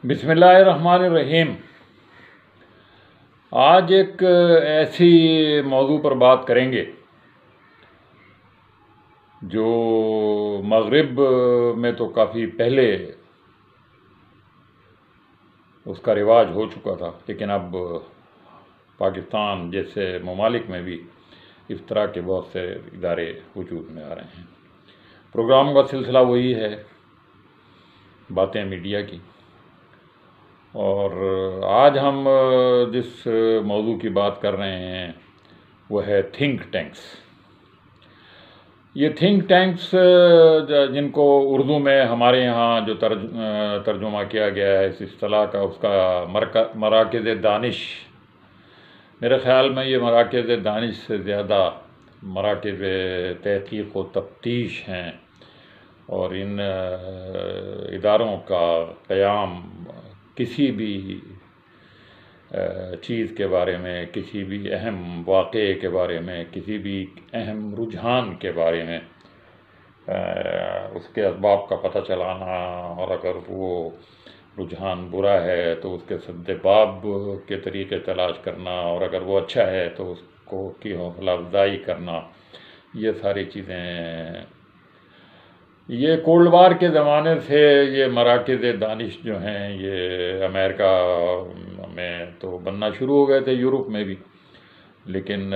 بسم اللہ الرحمن الرحیم۔ آج ایک ایسی موضوع پر بات کریں گے جو مغرب میں تو کافی پہلے اس کا رواج ہو چکا تھا، لیکن اب پاکستان جیسے ممالک میں بھی اس طرح کے بہت سے ادارے وجود میں آ رہے ہیں۔ پروگرام کا سلسلہ وہی ہے، باتیں میڈیا کی، اور آج ہم جس موضوع کی بات کر رہے ہیں وہ ہے تھنک ٹینکس۔ یہ تھنک ٹینکس جن کو اردو میں ہمارے یہاں جو ترجمہ کیا گیا ہے اس اصطلاح کا، اس کا مراکز دانش، میرے خیال میں یہ مراکز دانش سے زیادہ مراکز تحقیق و تفتیش ہیں، اور ان اداروں کا قیام کسی بھی چیز کے بارے میں، کسی بھی اہم واقعے کے بارے میں، کسی بھی اہم رجحان کے بارے میں اس کے اسباب کا پتہ چلانا، اور اگر وہ رجحان برا ہے تو اس کے سد باب کے طریقے تلاش کرنا، اور اگر وہ اچھا ہے تو اس کو کی حوصلہ افزائی کرنا، یہ ساری چیزیں یہ کولڈ وار کے زمانے سے یہ مراکز دانش جو ہیں یہ امریکہ میں تو بننا شروع ہو گئے تھے، یورپ میں بھی، لیکن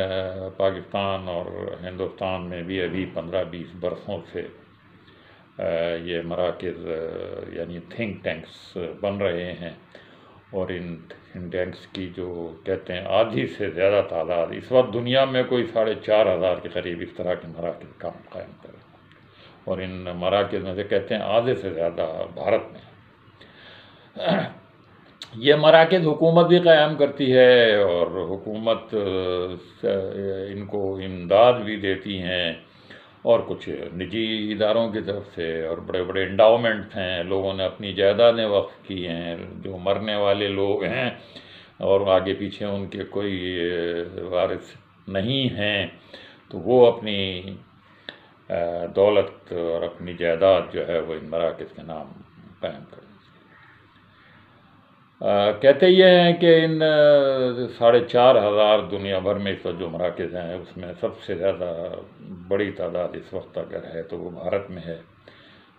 پاکستان اور ہندوستان میں بھی ابھی 15-20 برسوں سے یہ مراکز یعنی تھنک ٹینکس بن رہے ہیں، اور ان تھنک ٹینکس کی جو کہتے ہیں آدھی سے زیادہ تعداد اس وقت دنیا میں کوئی 4,500 کے قریب اس طرح کے مراکز کام قائم کر رہے ہیں، اور ان مراکز میں سے کہتے ہیں آدھے سے زیادہ بھارت میں۔ یہ مراکز حکومت بھی قائم کرتی ہے، اور حکومت ان کو امداد بھی دیتی ہیں، اور کچھ نجی اداروں کی طرف سے، اور بڑے بڑے انڈاؤمنٹ ہیں، لوگوں نے اپنی جائیدادیں وقف کی ہیں، جو مرنے والے لوگ ہیں اور آگے پیچھے ان کے کوئی وارث نہیں ہیں تو وہ اپنی دولت اور اپنی جائیداد جو ہے وہ ان مراکز کے نام قائم کریں۔ کہتے یہ ہیں کہ ان 4,500 دنیا بھر میں اس وقت جو مراکز ہیں اس میں سب سے زیادہ بڑی تعداد اس وقت اگر ہے تو وہ بھارت میں ہے،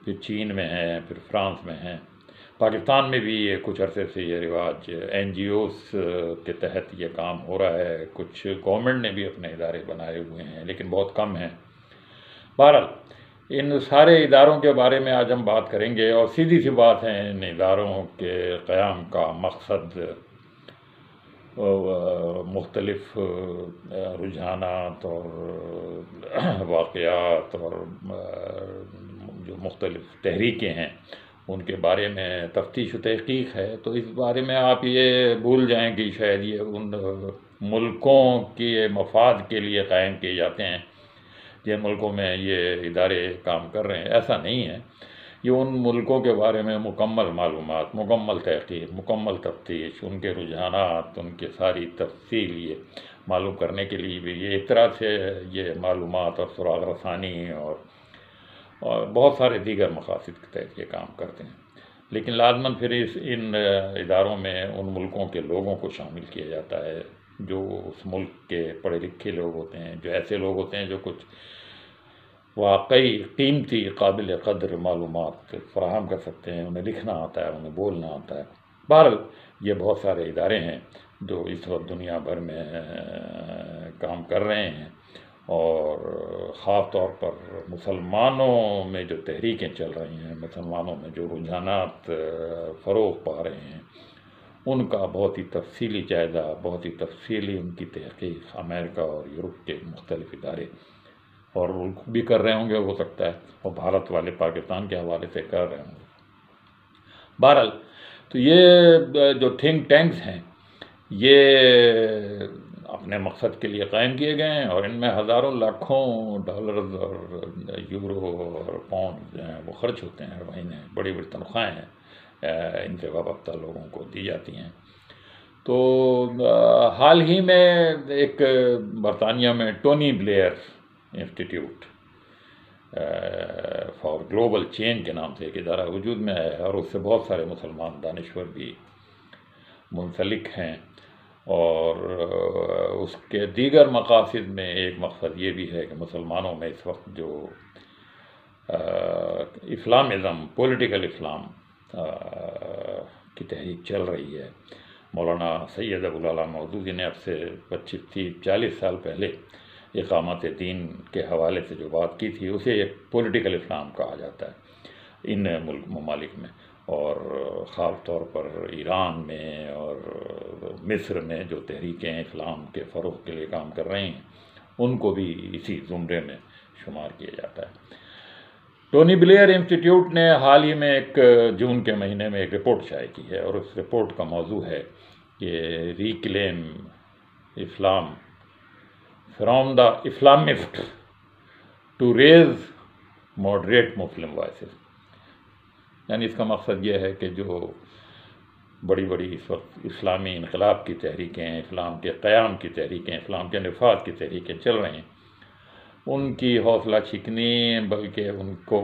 پھر چین میں ہے، پھر فرانس میں ہے۔ پاکستان میں بھی کچھ عرصے سے یہ رواج NGOs کے تحت یہ کام ہو رہا ہے، کچھ گورنمنٹ نے بھی اپنے ادارے بنائے ہوئے ہیں لیکن بہت کم ہیں۔ بہرحال ان سارے اداروں کے بارے میں آج ہم بات کریں گے، اور سیدھی سی بات ہے، ان اداروں کے قیام کا مقصد مختلف رجحانات اور واقعات اور جو مختلف تحریکیں ہیں ان کے بارے میں تفتیش و تحقیق ہے۔ تو اس بارے میں آپ یہ بھول جائیں کہ شاید یہ ان ملکوں کے مفاد کے لیے قائم کیے جاتے ہیں جن ملکوں میں یہ ادارے کام کر رہے ہیں، ایسا نہیں ہے۔ یہ ان ملکوں کے بارے میں مکمل معلومات، مکمل تحقیق، مکمل تفتیش، ان کے رجحانات، ان کی ساری تفصیل یہ معلوم کرنے کے لیے بھی یہ ایک طرح سے یہ معلومات اور سراغ رسانی اور بہت سارے دیگر مقاصد کے تحت یہ کام کرتے ہیں، لیکن لازماً پھر ان اداروں میں ان ملکوں کے لوگوں کو شامل کیا جاتا ہے جو اس ملک کے پڑھے لکھے لوگ ہوتے ہیں، جو ایسے لوگ ہوتے ہیں جو کچھ واقعی قیمتی قابل قدر معلومات فراہم کر سکتے ہیں، انہیں لکھنا آتا ہے، انہیں بولنا آتا ہے۔ بہرحال یہ بہت سارے ادارے ہیں جو اس وقت دنیا بھر میں کام کر رہے ہیں، اور خاص طور پر مسلمانوں میں جو تحریکیں چل رہی ہیں، مسلمانوں میں جو رجحانات فروغ پا رہے ہیں، ان کا بہت ہی تفصیلی جائزہ، بہت ہی تفصیلی ان کی تحقیق امریکہ اور یورپ کے مختلف ادارے اور ملک بھی کر رہے ہوں گے، ہو سکتا ہے، اور بھارت والے پاکستان کے حوالے سے کر رہے ہوں گے۔ بہرحال تو یہ جو تھنک ٹینکس ہیں یہ اپنے مقصد کے لیے قائم کیے گئے ہیں، اور ان میں ہزاروں لاکھوں ڈالرز اور یورو اور پاؤنڈ جو ہیں وہ خرچ ہوتے ہیں ہر مہینے، بڑی بڑی تنخواہیں ہیں ان سے وابستہ لوگوں کو دی جاتی ہیں۔ تو حال ہی میں ایک برطانیہ میں Tony Blair institute for global change کے نام سے ایک ادارہ وجود میں ہے، اور اس سے بہت سارے مسلمان دانشور بھی منسلک ہیں، اور اس کے دیگر مقاصد میں ایک مقصد یہ بھی ہے کہ مسلمانوں میں اس وقت جو اسلامزم، پولیٹیکل اسلام کی تحریک چل رہی ہے، مولانا سید ابوالعلا مودودی نے اب سے 25-30-40 سال پہلے اقامت دین کے حوالے سے جو بات کی تھی، اسے ایک پولیٹیکل اسلام کہا جاتا ہے ان ممالک میں، اور خاص طور پر ایران میں اور مصر میں جو تحریکیں اسلام کے فروغ کے لیے کام کر رہی ہیں، ان کو بھی اسی زمرے میں شمار کیا جاتا ہے۔ ٹونی بلیئر انسٹیٹیوٹ نے حال ہی میں جون کے مہینے میں ایک رپورٹ شائع کی ہے، اور اس رپورٹ کا موضوع ہے کہ reclaim Islam from the Islamist to raise moderate Muslim voices, یعنی اس کا مقصد یہ ہے کہ جو بڑی بڑی اس وقت اسلامی انقلاب کی تحریکیں، اسلام کے قیام کی تحریکیں، اسلام کے نفاذ کی تحریکیں چل رہی ہیں، ان کی حوصلہ شکنی، بلکہ ان کو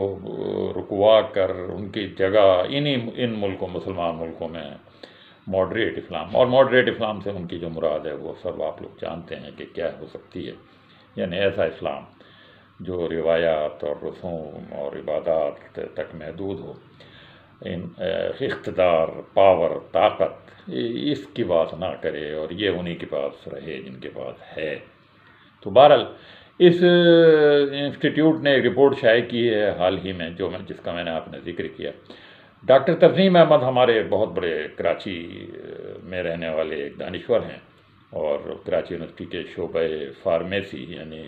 رکوا کر ان کی جگہ ان ملکوں، مسلمان ملکوں میں ماڈریٹ اسلام، اور ماڈریٹ اسلام سے ان کی جو مراد ہے وہ سب آپ لوگ جانتے ہیں کہ کیا ہو سکتی ہے، یعنی ایسا اسلام جو روایات اور رسوم اور عبادات تک محدود ہو، اقتدار، پاور، طاقت، اس کی بات نہ کرے، اور یہ انہی کے پاس رہے جن کے پاس ہے۔ تو بہرحال اس انسٹیٹیوٹ نے ایک رپورٹ شائع کی ہے حال ہی میں، جس کا میں نے آپ نے ذکر کیا۔ ڈاکٹر تسنیم احمد ہمارے بہت بڑے کراچی میں رہنے والے ایک دانشور ہیں، اور کراچی یونیورسٹی کے شعبہ فارمیسی، یعنی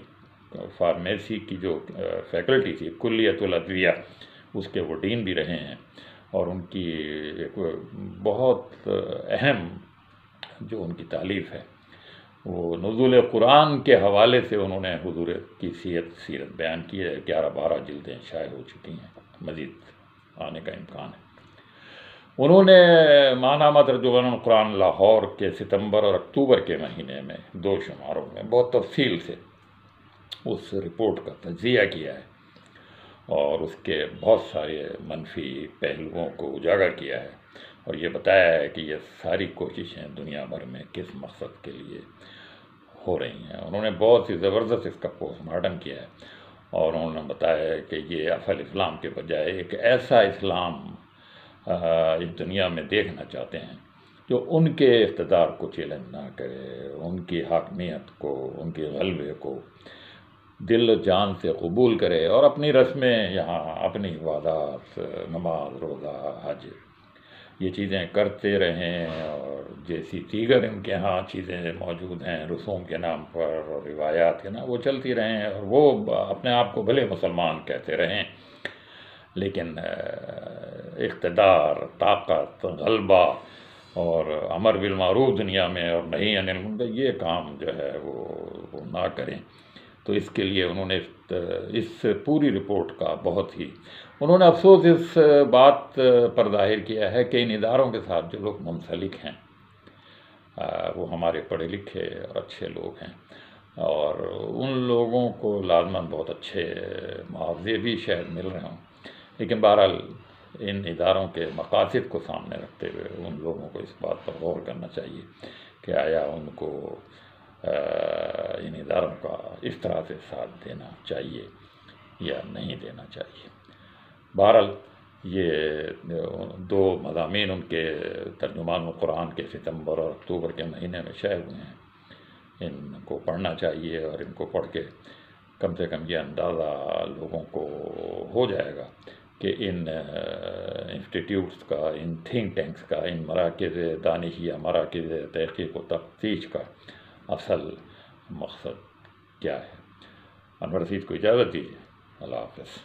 فارمیسی کی جو فیکلٹی تھی، کلیت الادویہ، اس کے وہ ڈین بھی رہے ہیں، اور ان کی ایک بہت اہم جو ان کی تالیف ہے وہ نزول قرآن کے حوالے سے انہوں نے حضور کی سیرت بیان کی ہے، 11-12 جلدیں شائع ہو چکی ہیں، مزید آنے کا امکان ہے۔ انہوں نے ماہنامہ ترجمان القرآن لاہور کے ستمبر اور اکتوبر کے مہینے میں 2 شماروں میں بہت تفصیل سے اس رپورٹ کا تجزیہ کیا ہے، اور اس کے بہت سارے منفی پہلوؤں کو اجاگر کیا ہے، اور یہ بتایا ہے کہ یہ ساری کوششیں دنیا بھر میں کس مقصد کے لیے ہو رہی ہیں۔ انہوں نے بہت ہی زبردست اس کا پوسٹ مارٹم کیا ہے، اور انہوں نے بتایا ہے کہ یہ اصل اسلام کے بجائے ایک ایسا اسلام اس دنیا میں دیکھنا چاہتے ہیں جو ان کے اقتدار کو چیلنج نہ کرے، ان کی حاکمیت کو، ان کے غلبے کو دل و جان سے قبول کرے، اور اپنی رسمیں یہاں، اپنی عبادات، نماز، روزہ، حج، یہ چیزیں کرتے رہیں، اور جیسی دیگر ان کے ہاں چیزیں موجود ہیں رسوم کے نام پر اور روایات کے نام، وہ چلتی رہیں، اور وہ اپنے آپ کو بھلے مسلمان کہتے رہیں، لیکن اقتدار، طاقت، غلبہ اور امر بالمعروف دنیا میں اور نہی عن المنکر، یہ کام جو ہے وہ نہ کریں۔ تو اس کے لیے انہوں نے اس پوری رپورٹ کا بہت ہی انہوں نے افسوس اس بات پر ظاہر کیا ہے کہ ان اداروں کے ساتھ جو لوگ منسلک ہیں وہ ہمارے پڑھے لکھے اور اچھے لوگ ہیں، اور ان لوگوں کو لازماً بہت اچھے معاوضے بھی شاید مل رہے ہوں، لیکن بہرحال ان اداروں کے مقاصد کو سامنے رکھتے ہوئے ان لوگوں کو اس بات پر غور کرنا چاہیے کہ آیا ان کو ان اداروں کا اس طرح سے ساتھ دینا چاہیے یا نہیں دینا چاہیے۔ بہرحال یہ 2 مضامین ان کے ترجمان القرآن کے ستمبر اور اکتوبر کے مہینے میں شائع ہوئے ہیں، ان کو پڑھنا چاہیے، اور ان کو پڑھ کے کم سے کم یہ اندازہ لوگوں کو ہو جائے گا کہ ان انسٹیٹیوٹس کا، ان تھنک ٹینکس کا، ان مراکز دانش یا مراکز تحقیق و تفتیش کا اصل مقصد کیا ہے۔ انور رشید کو اجازت دیجیے، اللہ حافظ۔